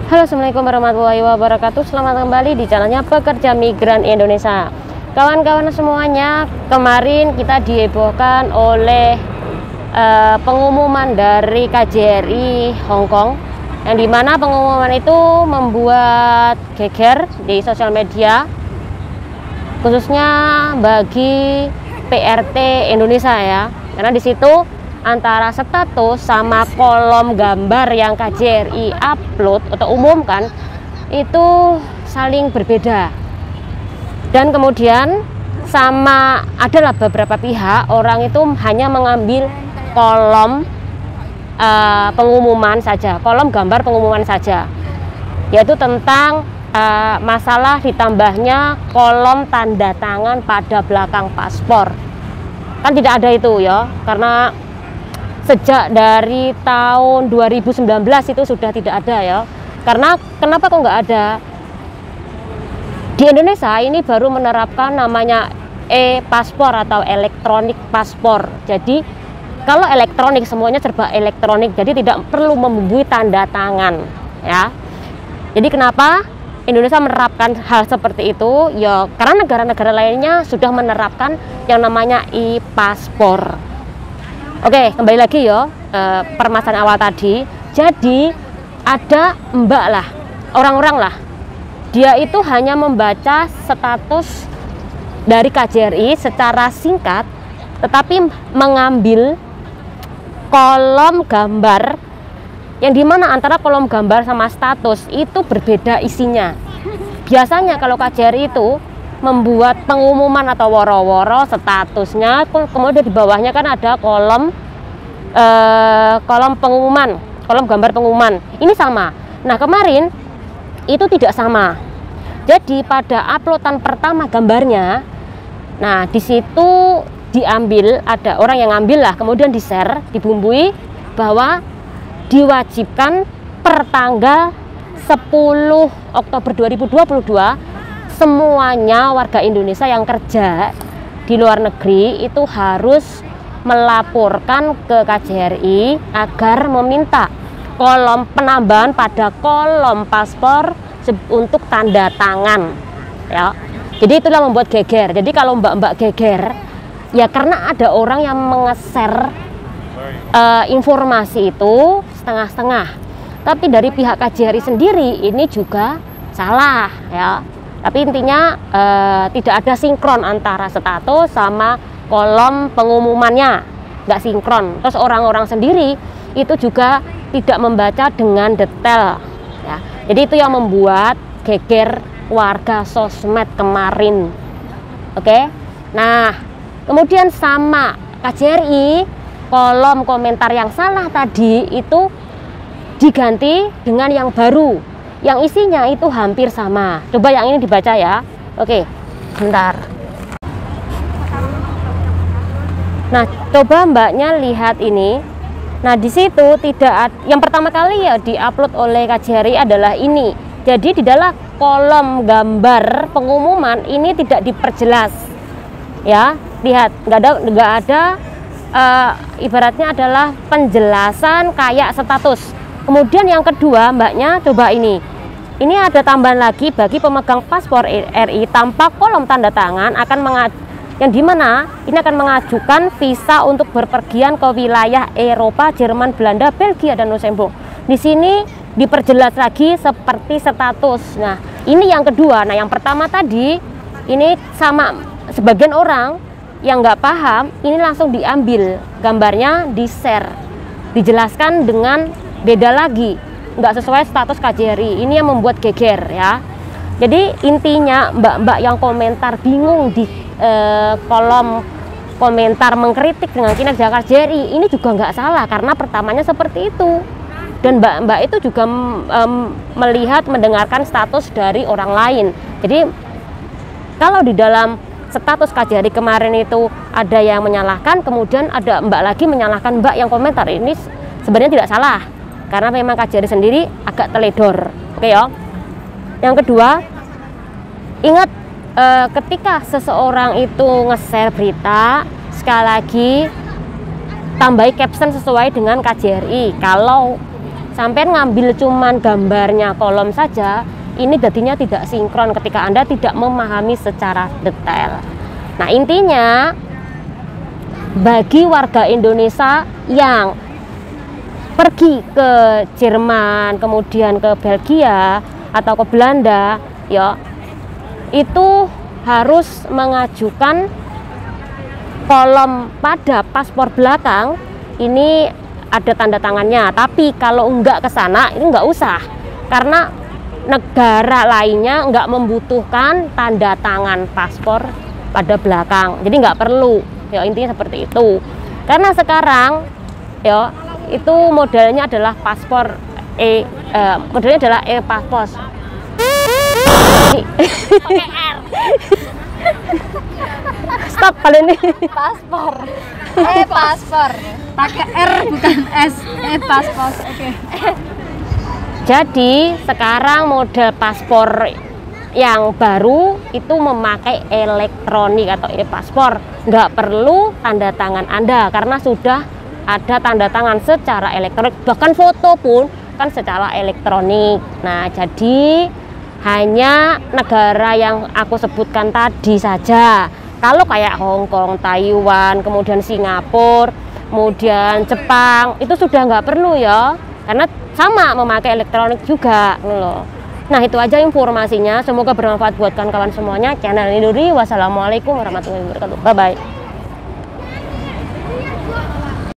Halo, assalamualaikum warahmatullahi wabarakatuh. Selamat kembali di channelnya Pekerja Migran Indonesia. Kawan-kawan semuanya, kemarin kita dihebohkan oleh pengumuman dari KJRI Hong Kong, yang dimana pengumuman itu membuat geger di sosial media, khususnya bagi PRT Indonesia ya, karena di situ antara status sama kolom gambar yang KJRI upload atau umumkan itu saling berbeda. Dan kemudian sama adalah beberapa pihak orang itu hanya mengambil kolom pengumuman saja, kolom gambar pengumuman saja, yaitu tentang masalah ditambahnya kolom tanda tangan pada belakang paspor. Kan tidak ada itu ya, karena sejak dari tahun 2019 itu sudah tidak ada ya. Karena kenapa kok nggak ada? Di Indonesia ini baru menerapkan namanya e-paspor atau elektronik paspor. Jadi kalau elektronik semuanya serba elektronik, jadi tidak perlu membuat tanda tangan ya. Jadi kenapa Indonesia menerapkan hal seperti itu? Ya karena negara-negara lainnya sudah menerapkan yang namanya e-paspor. Oke, kembali lagi ya, permasalahan awal tadi. Jadi ada mbak lah, orang-orang lah, dia itu hanya membaca status dari KJRI secara singkat, tetapi mengambil kolom gambar yang dimana antara kolom gambar sama status itu berbeda isinya. Biasanya kalau KJRI itu membuat pengumuman atau woro-woro statusnya, kemudian di bawahnya kan ada kolom pengumuman, kolom gambar pengumuman. Ini sama. Nah kemarin itu tidak sama. Jadi pada uploadan pertama gambarnya, nah di situ diambil, ada orang yang ngambil lah, kemudian di share, dibumbui bahwa diwajibkan per tanggal 10 Oktober 2022 semuanya warga Indonesia yang kerja di luar negeri itu harus melaporkan ke KJRI agar meminta kolom penambahan pada kolom paspor untuk tanda tangan ya. Jadi itulah membuat geger. Jadi kalau mbak-mbak geger ya karena ada orang yang mengeser informasi itu setengah-setengah. Tapi dari pihak KJRI sendiri ini juga salah ya. Tapi intinya tidak ada sinkron antara status sama kolom pengumumannya, nggak sinkron. Terus orang-orang sendiri itu juga tidak membaca dengan detail ya. Jadi itu yang membuat geger warga sosmed kemarin. Oke. Nah kemudian sama KJRI, kolom komentar yang salah tadi itu diganti dengan yang baru, yang isinya itu hampir sama. Coba yang ini dibaca ya. Oke, bentar. Nah, coba mbaknya lihat ini. Nah, di situ tidak yang pertama kali ya diupload oleh KJRI adalah ini. Jadi di dalam kolom gambar pengumuman ini tidak diperjelas. Ya, lihat, nggak ada ibaratnya adalah penjelasan kayak status. Kemudian yang kedua mbaknya coba ini ada tambahan lagi bagi pemegang paspor RI tanpa kolom tanda tangan yang dimana ini akan mengajukan visa untuk berpergian ke wilayah Eropa, Jerman, Belanda, Belgia dan Luksemburg. Di sini diperjelas lagi seperti status. Nah ini yang kedua. Nah yang pertama tadi ini sama, sebagian orang yang nggak paham ini langsung diambil gambarnya, di share, dijelaskan dengan beda lagi, nggak sesuai status KJRI. Ini yang membuat geger ya. Jadi intinya mbak-mbak yang komentar bingung di kolom komentar mengkritik dengan kinerja KJRI ini juga nggak salah, karena pertamanya seperti itu. Dan mbak-mbak itu juga melihat, mendengarkan status dari orang lain. Jadi kalau di dalam status KJRI kemarin itu ada yang menyalahkan, kemudian ada mbak lagi menyalahkan mbak yang komentar, ini sebenarnya tidak salah, karena memang KJRI sendiri agak teledor. Oke ya. Yang kedua, ingat ketika seseorang itu nge-share berita, sekali lagi tambahi caption sesuai dengan KJRI. Kalau sampai ngambil cuman gambarnya kolom saja, ini jadinya tidak sinkron ketika Anda tidak memahami secara detail. Nah, intinya bagi warga Indonesia yang pergi ke Jerman, kemudian ke Belgia atau ke Belanda, ya, itu harus mengajukan kolom pada paspor belakang ini ada tanda tangannya. Tapi kalau enggak ke sana itu enggak usah, karena negara lainnya enggak membutuhkan tanda tangan paspor pada belakang, jadi enggak perlu, ya, intinya seperti itu. Karena sekarang, ya, itu modelnya adalah paspor modelnya adalah e-paspor. Stop kali ini. Paspor. Paspor. Pakai R bukan S. Paspor. Oke. Jadi sekarang model paspor yang baru itu memakai elektronik atau e-paspor. Nggak perlu tanda tangan Anda karena sudah ada tanda tangan secara elektronik. Bahkan foto pun kan secara elektronik. Nah, jadi hanya negara yang aku sebutkan tadi saja. Kalau kayak Hong Kong, Taiwan, kemudian Singapura, kemudian Jepang, itu sudah nggak perlu ya, karena sama memakai elektronik juga loh. Nah, itu aja informasinya. Semoga bermanfaat buat kawan-kawan semuanya. Channel Niduri. Wassalamualaikum warahmatullahi wabarakatuh. Bye bye.